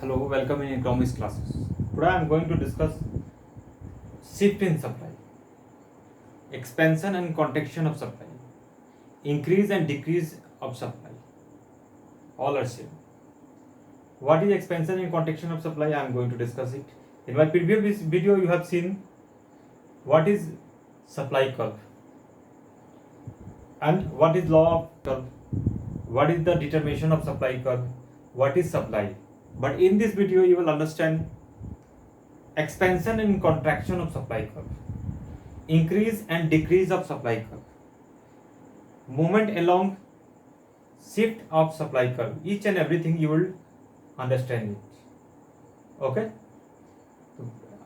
Hello, welcome in economics classes. Today I am going to discuss shift in supply, expansion and contraction of supply, increase and decrease of supply. All are same. What is expansion and contraction of supply? I am going to discuss it. In my previous video, you have seen what is supply curve and what is law of curve, what is the determination of supply curve, what is supply. But in this video, you will understand expansion and contraction of supply curve, increase and decrease of supply curve, movement along shift of supply curve. Each and everything you will understand it. Okay.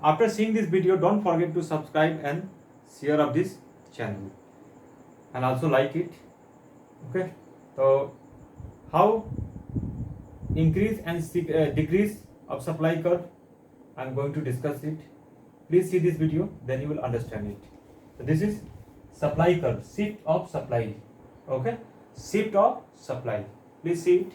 After seeing this video, don't forget to subscribe and share of this channel and also like it. Okay. So how increase and decrease of supply curve, I am going to discuss it. Please see this video, then you will understand it. So this is supply curve, shift of supply. Okay, shift of supply. Please see it.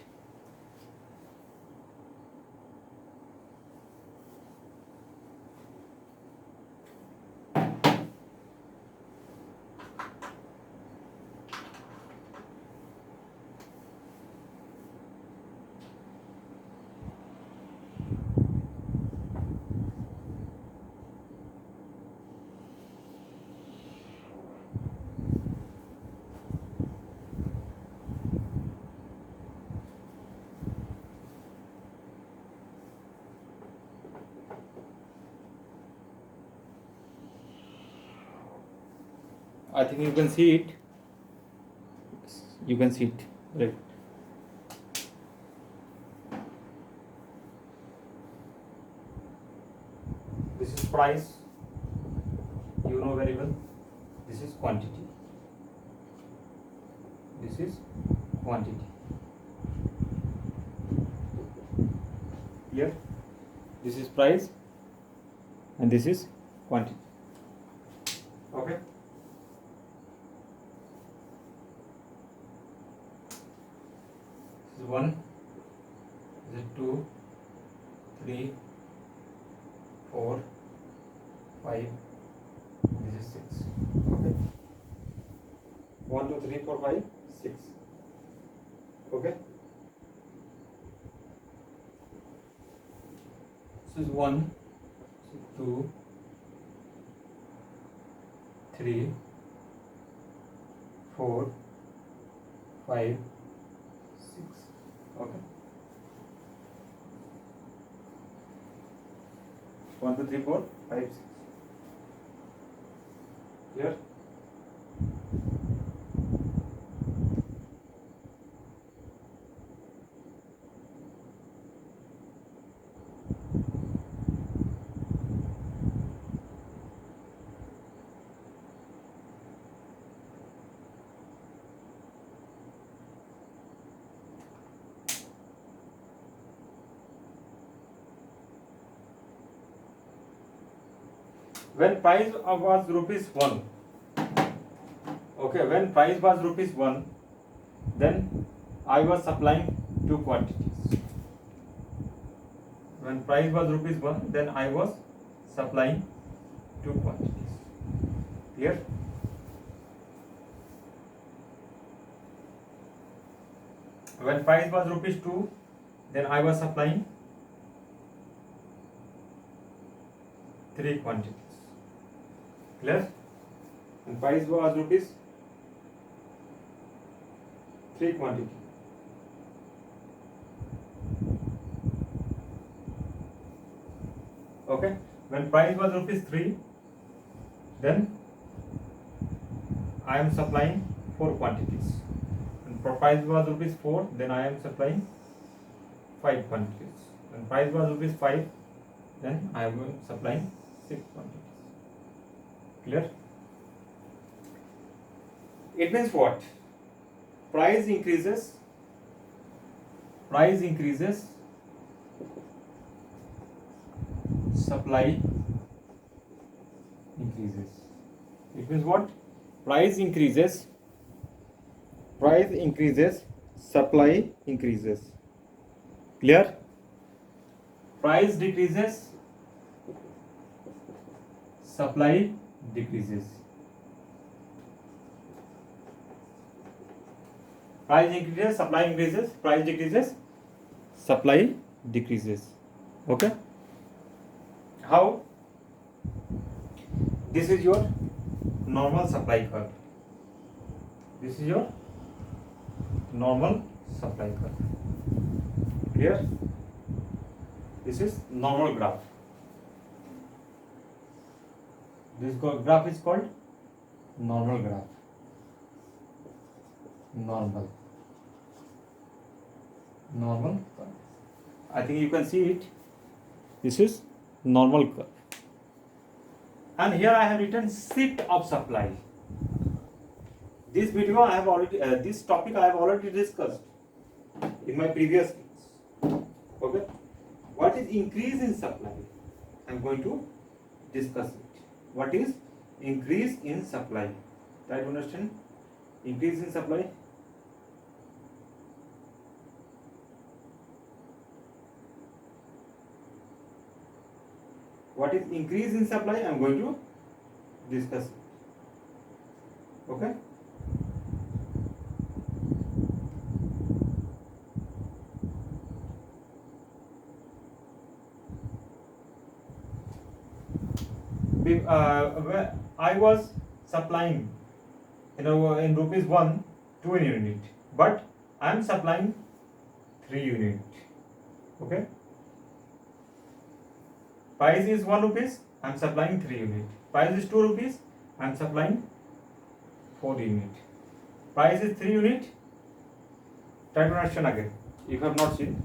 I think you can see it. You can see it, right? This is price. You know very well. This is quantity. This is quantity. Here, this is price, and this is quantity. Okay. This is 1, this is 2, 3, 4, 5, this is 6. Okay. 1, 2, 3, 4, 5, 6. Okay. This is 1, 2, 3, 4, 5, 6. Okay. 1, 2, 3, 4, 5, 6. Here. When price was rupees 1, okay, when price was rupees 1, then I was supplying 2 quantities. When price was rupees 1, then I was supplying 2 quantities. Clear? When price was rupees 2, then I was supplying 3 quantities. Clear? And price was rupees 3 quantity. Okay. When price was rupees 3, then I am supplying 4 quantities. When price was rupees 4, then I am supplying 5 quantities. When price was rupees 5, then I am supplying 6 quantities. Clear? It means what? Price increases, supply increases. It means what? Price increases, supply increases. Clear? price decreases, supply decreases. Price increases, supply increases. Price decreases, supply decreases. Okay. How? This is your normal supply curve. This is your normal supply curve. Clear? This is normal graph. This graph is called normal graph. Normal curve. I think you can see it. This is normal curve. And here I have written shift of supply. This video I have already, this topic I have already discussed in my previous class. Okay. What is increase in supply? I am going to discuss it. What is increase in supply? Try to understand. Increase in supply. What is increase in supply? I am going to discuss it. Okay. Where I was supplying, in rupees 1, 2 unit, but I am supplying 3 unit. Okay. Price is 1 rupees, I am supplying 3 unit. Price is 2 rupees, I am supplying 4 unit. Price is 3 unit. Try to understand again if you have not seen.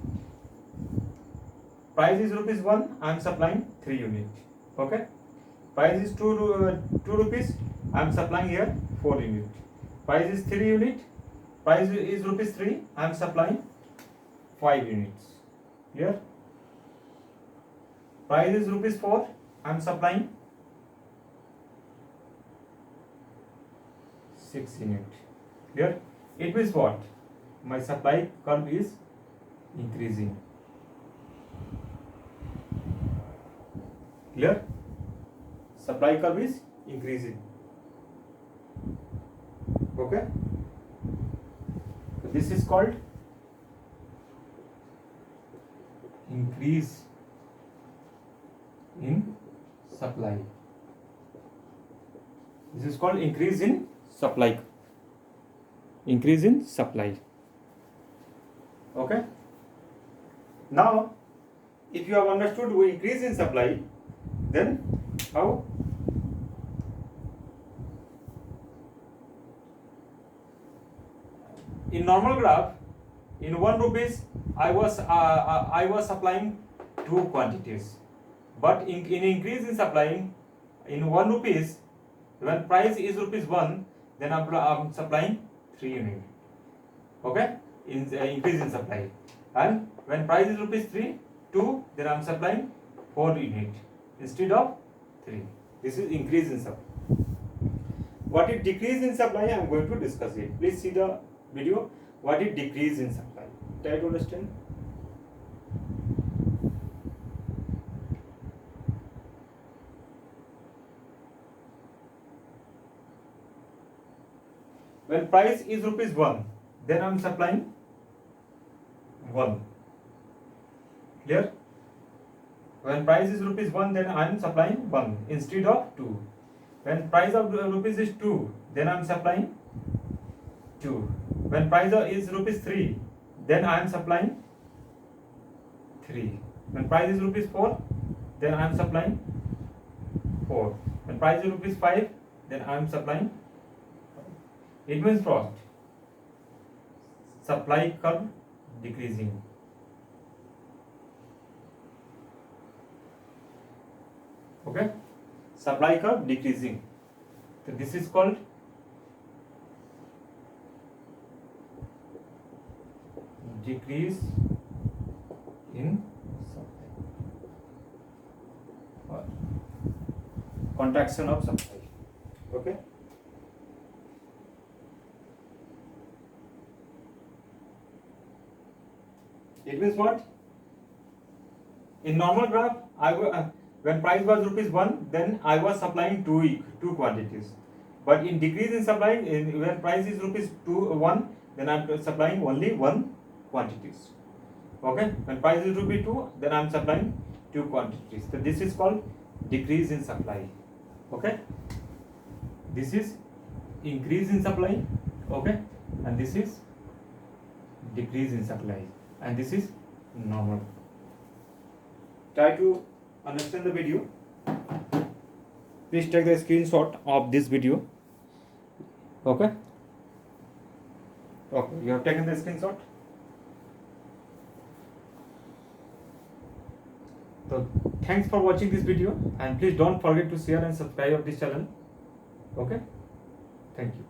Price is rupees 1, I am supplying 3 unit. Okay. Price is 2 rupees, I am supplying here 4 unit. Price is 3 unit. Price is rupees 3, I am supplying 5 units. Here. Price is rupees 4, I am supplying 6 unit. Clear? It means what? My supply curve is increasing. Clear? Supply curve is increasing. Okay? So this is called increase in supply. This is called increase in supply. Increase in supply. Okay? Now, if you have understood increase in supply, then how? In normal graph, in 1 rupees, I was supplying 2 quantities. But in increase in supplying, in 1 rupees, when price is rupees 1, then I am supplying 3 unit. Okay? In increase in supply. And when price is rupees 2, then I am supplying 4 unit instead of 3. This is increase in supply. What is decrease in supply? I am going to discuss it. Please see the video. What is decrease in supply? Try to understand. When price is rupees 1, then I am supplying 1. Clear? When price is rupees 1, then I am supplying 1 instead of 2. When price of rupees is 2, then I am supplying 2. When price is rupees 3, then I am supplying 3. When price is rupees 4, then I am supplying 4. When price is rupees 5, then I am supplying. It means what? Supply curve decreasing. Okay? Supply curve decreasing. So this is called decrease in supply or contraction of supply. Okay? It means what? In normal graph, when price was rupees 1, then I was supplying two quantities. But in decrease in supply, when price is rupees 1, then I'm supplying only one quantities. Okay, when price is rupee 2, then I'm supplying two quantities. So this is called decrease in supply. Okay, this is increase in supply. Okay, and this is decrease in supply, and this is normal. Try to understand the video. Please take the screenshot of this video. Okay, you have taken the screenshot. So thanks for watching this video, and please don't forget to share and subscribe of this channel. Okay, thank you.